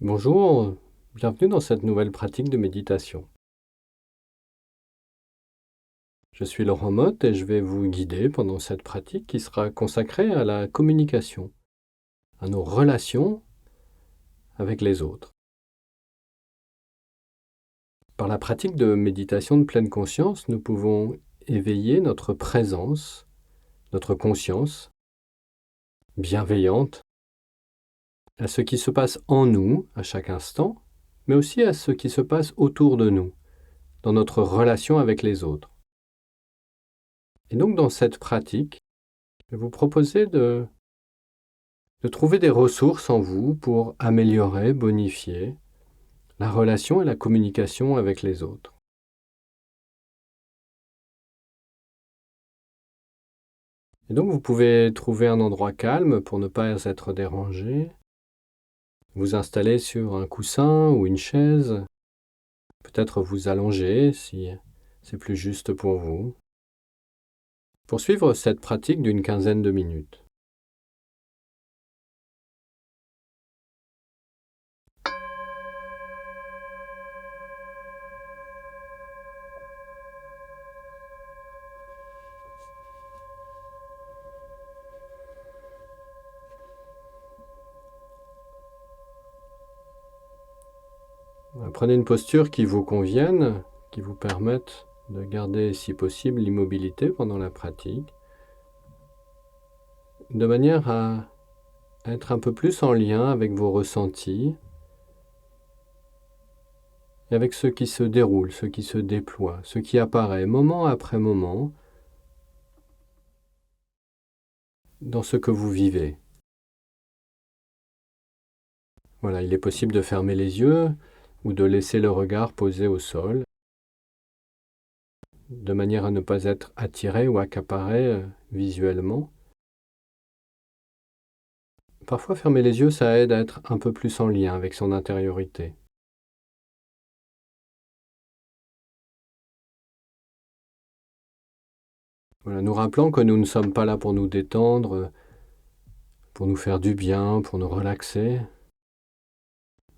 Bonjour, bienvenue dans cette nouvelle pratique de méditation. Je suis Laurent Motte et je vais vous guider pendant cette pratique qui sera consacrée à la communication, à nos relations avec les autres. Par la pratique de méditation de pleine conscience, nous pouvons éveiller notre présence, notre conscience bienveillante à ce qui se passe en nous à chaque instant, mais aussi à ce qui se passe autour de nous, dans notre relation avec les autres. Et donc dans cette pratique, je vais vous proposer de trouver des ressources en vous pour améliorer, bonifier la relation et la communication avec les autres. Et donc vous pouvez trouver un endroit calme pour ne pas être dérangé, vous installer sur un coussin ou une chaise, peut-être vous allonger si c'est plus juste pour vous. Poursuivre cette pratique d'une quinzaine de minutes. Prenez une posture qui vous convienne, qui vous permette de garder, si possible, l'immobilité pendant la pratique, de manière à être un peu plus en lien avec vos ressentis et avec ce qui se déroule, ce qui se déploie, ce qui apparaît moment après moment dans ce que vous vivez. Voilà, il est possible de fermer les yeux ou de laisser le regard posé au sol, de manière à ne pas être attiré ou accaparé visuellement. Parfois, fermer les yeux, ça aide à être un peu plus en lien avec son intériorité. Voilà, nous rappelant que nous ne sommes pas là pour nous détendre, pour nous faire du bien, pour nous relaxer,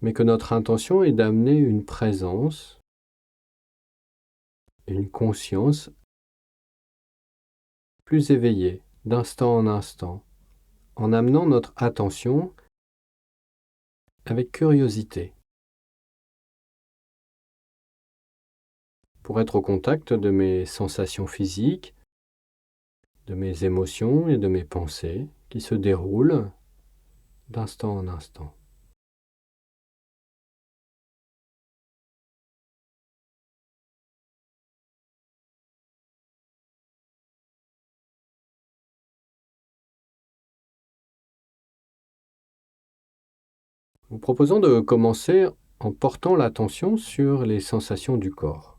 mais que notre intention est d'amener une présence, une conscience plus éveillée, d'instant en instant, en amenant notre attention avec curiosité, pour être au contact de mes sensations physiques, de mes émotions et de mes pensées qui se déroulent d'instant en instant. Nous proposons de commencer en portant l'attention sur les sensations du corps.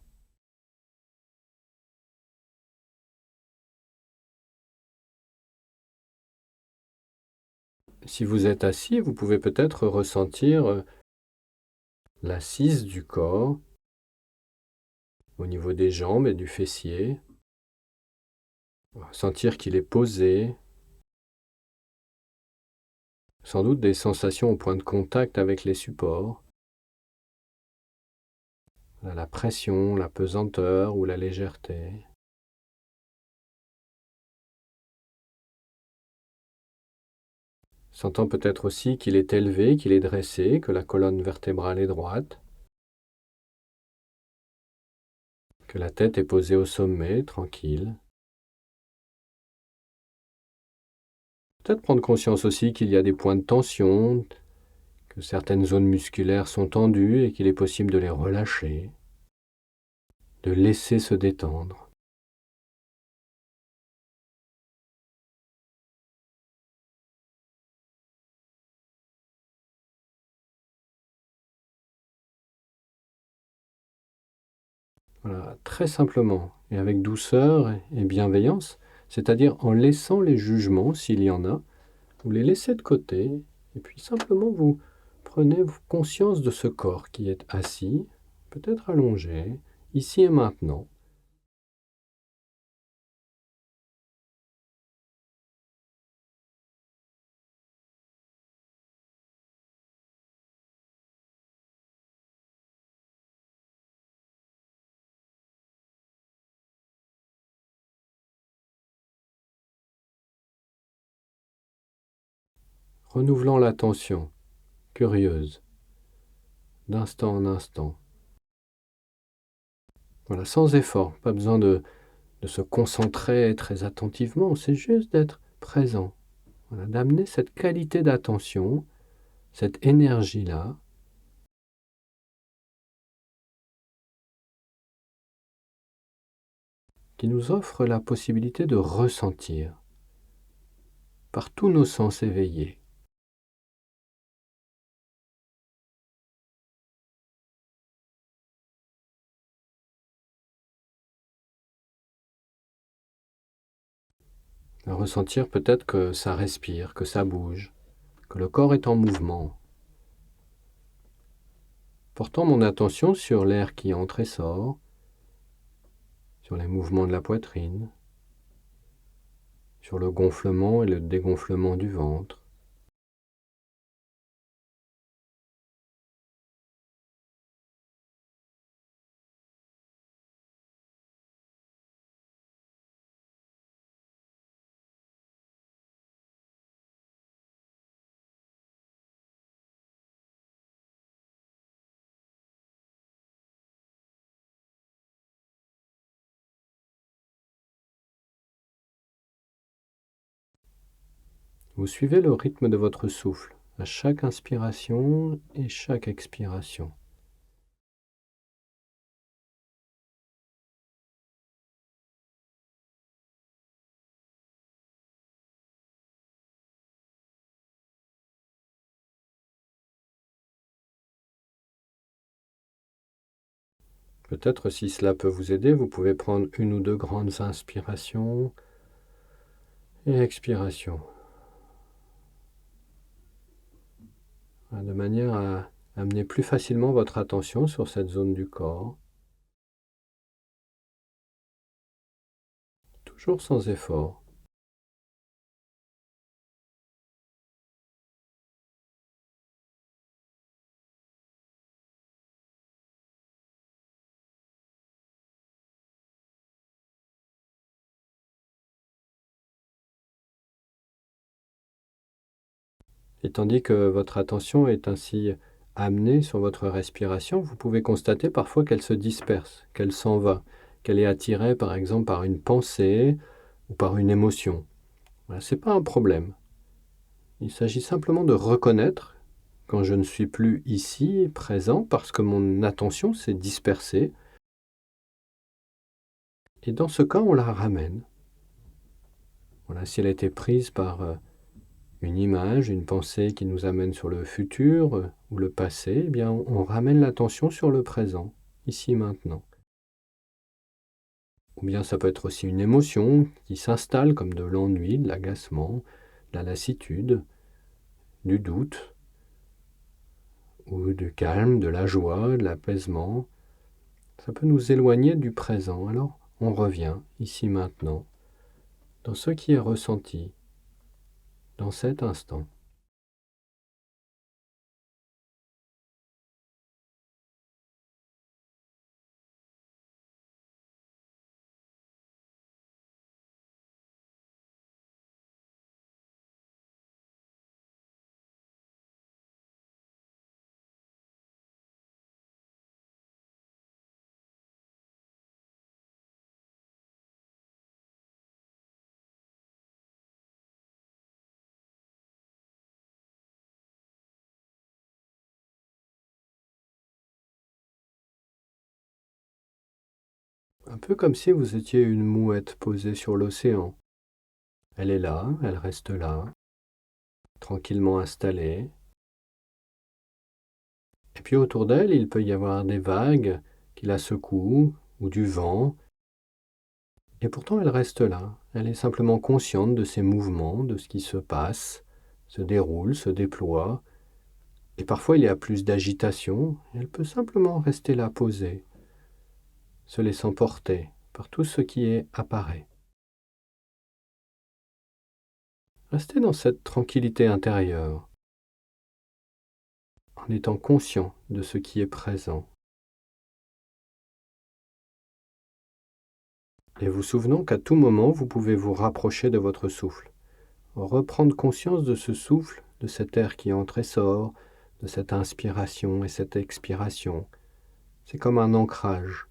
Si vous êtes assis, vous pouvez peut-être ressentir l'assise du corps au niveau des jambes et du fessier. Sentir qu'il est posé. Sans doute des sensations au point de contact avec les supports. La pression, la pesanteur ou la légèreté. Sentant peut-être aussi qu'il est élevé, qu'il est dressé, que la colonne vertébrale est droite. Que la tête est posée au sommet, tranquille. Peut-être prendre conscience aussi qu'il y a des points de tension, que certaines zones musculaires sont tendues et qu'il est possible de les relâcher, de laisser se détendre. Voilà, très simplement et avec douceur et bienveillance, c'est-à-dire en laissant les jugements, s'il y en a, vous les laissez de côté et puis simplement vous prenez conscience de ce corps qui est assis, peut-être allongé, ici et maintenant. renouvelant l'attention, curieuse, d'instant en instant. Voilà, sans effort, pas besoin de se concentrer très attentivement, c'est juste d'être présent. Voilà, d'amener cette qualité d'attention, cette énergie-là, qui nous offre la possibilité de ressentir par tous nos sens éveillés. À ressentir peut-être que ça respire, que ça bouge, que le corps est en mouvement. Portant mon attention sur l'air qui entre et sort, sur les mouvements de la poitrine, sur le gonflement et le dégonflement du ventre. Vous suivez le rythme de votre souffle à chaque inspiration et chaque expiration. Peut-être si cela peut vous aider, vous pouvez prendre une ou deux grandes inspirations et expirations, de manière à amener plus facilement votre attention sur cette zone du corps, toujours sans effort. Et tandis que votre attention est ainsi amenée sur votre respiration, vous pouvez constater parfois qu'elle se disperse, qu'elle s'en va, qu'elle est attirée par exemple par une pensée ou par une émotion. Voilà, ce n'est pas un problème. Il s'agit simplement de reconnaître quand je ne suis plus ici, présent, parce que mon attention s'est dispersée. Et dans ce cas, on la ramène. Voilà, si elle a été prise par une image, une pensée qui nous amène sur le futur ou le passé, eh bien, on ramène l'attention sur le présent, ici, maintenant. Ou bien ça peut être aussi une émotion qui s'installe comme de l'ennui, de l'agacement, de la lassitude, du doute, ou du calme, de la joie, de l'apaisement. Ça peut nous éloigner du présent. Alors, on revient, ici, maintenant, dans ce qui est ressenti, dans cet instant. Un peu comme si vous étiez une mouette posée sur l'océan. Elle est là, elle reste là, tranquillement installée. Et puis autour d'elle, il peut y avoir des vagues qui la secouent ou du vent. Et pourtant, elle reste là. Elle est simplement consciente de ses mouvements, de ce qui se passe, se déroule, se déploie. Et parfois, il y a plus d'agitation. Elle peut simplement rester là posée, se laissant porter par tout ce qui apparaît. Restez dans cette tranquillité intérieure, en étant conscient de ce qui est présent. Et vous souvenant qu'à tout moment, vous pouvez vous rapprocher de votre souffle, reprendre conscience de ce souffle de cet air qui entre et sort, de cette inspiration et cette expiration. C'est comme un ancrage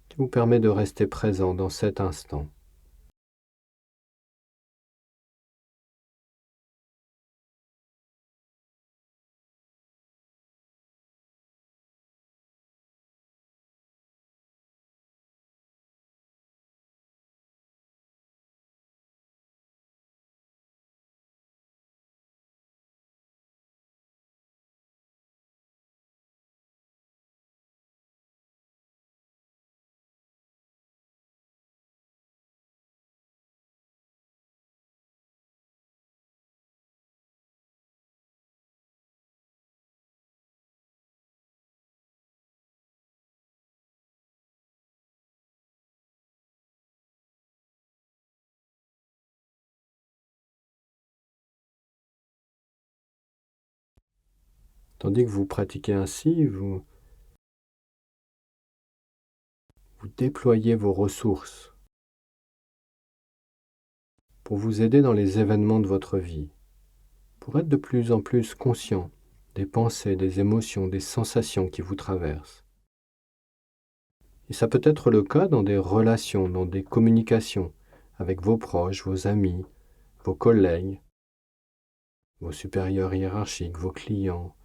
qui vous permet de rester présent dans cet instant. Tandis que vous pratiquez ainsi, vous déployez vos ressources pour vous aider dans les événements de votre vie, pour être de plus en plus conscient des pensées, des émotions, des sensations qui vous traversent. Et ça peut être le cas dans des relations, dans des communications avec vos proches, vos amis, vos collègues, vos supérieurs hiérarchiques, vos clients.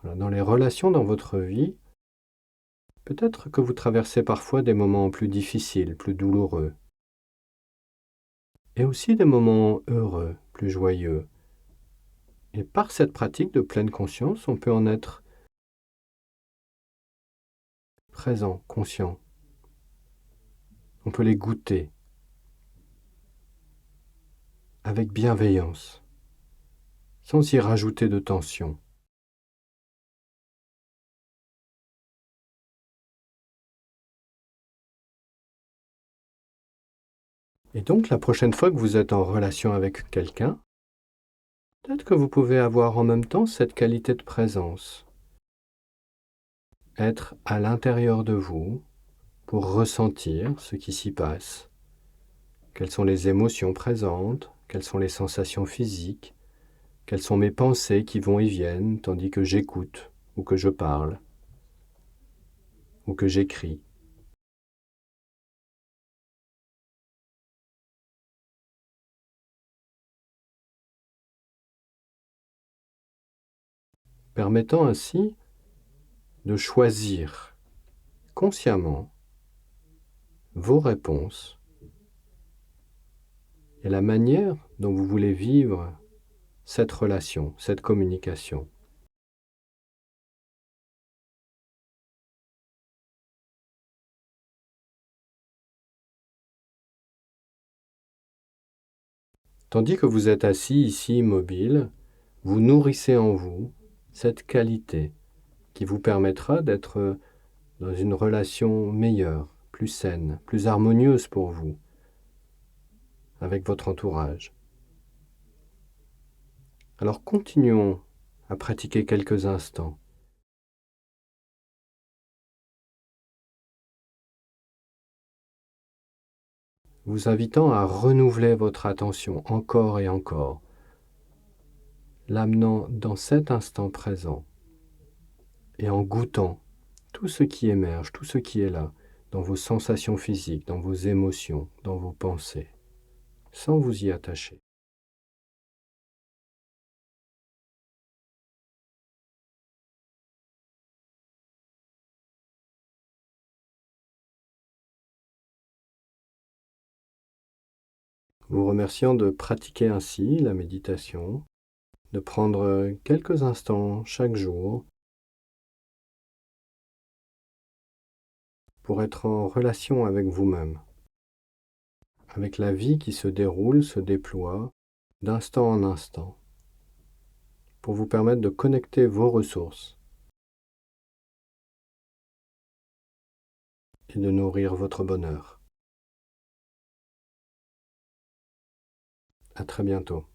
Voilà, dans les relations dans votre vie, peut-être que vous traversez parfois des moments plus difficiles, plus douloureux, et aussi des moments heureux, plus joyeux. Et par cette pratique de pleine conscience, on peut en être présent, conscient. On peut les goûter avec bienveillance, sans y rajouter de tension. Et donc, la prochaine fois que vous êtes en relation avec quelqu'un, peut-être que vous pouvez avoir en même temps cette qualité de présence, être à l'intérieur de vous pour ressentir ce qui s'y passe, quelles sont les émotions présentes, quelles sont les sensations physiques, quelles sont mes pensées qui vont et viennent tandis que j'écoute ou que je parle ou que j'écris. Permettant ainsi de choisir consciemment vos réponses et la manière dont vous voulez vivre cette relation, cette communication. Tandis que vous êtes assis ici immobile, vous nourrissez en vous cette qualité qui vous permettra d'être dans une relation meilleure, plus saine, plus harmonieuse pour vous, avec votre entourage. Alors continuons à pratiquer quelques instants, vous invitant à renouveler votre attention encore et encore, l'amenant dans cet instant présent et en goûtant tout ce qui émerge, tout ce qui est là, dans vos sensations physiques, dans vos émotions, dans vos pensées, sans vous y attacher. Vous remerciant de pratiquer ainsi la méditation, de prendre quelques instants chaque jour pour être en relation avec vous-même, avec la vie qui se déroule, se déploie d'instant en instant, pour vous permettre de connecter vos ressources et de nourrir votre bonheur. À très bientôt.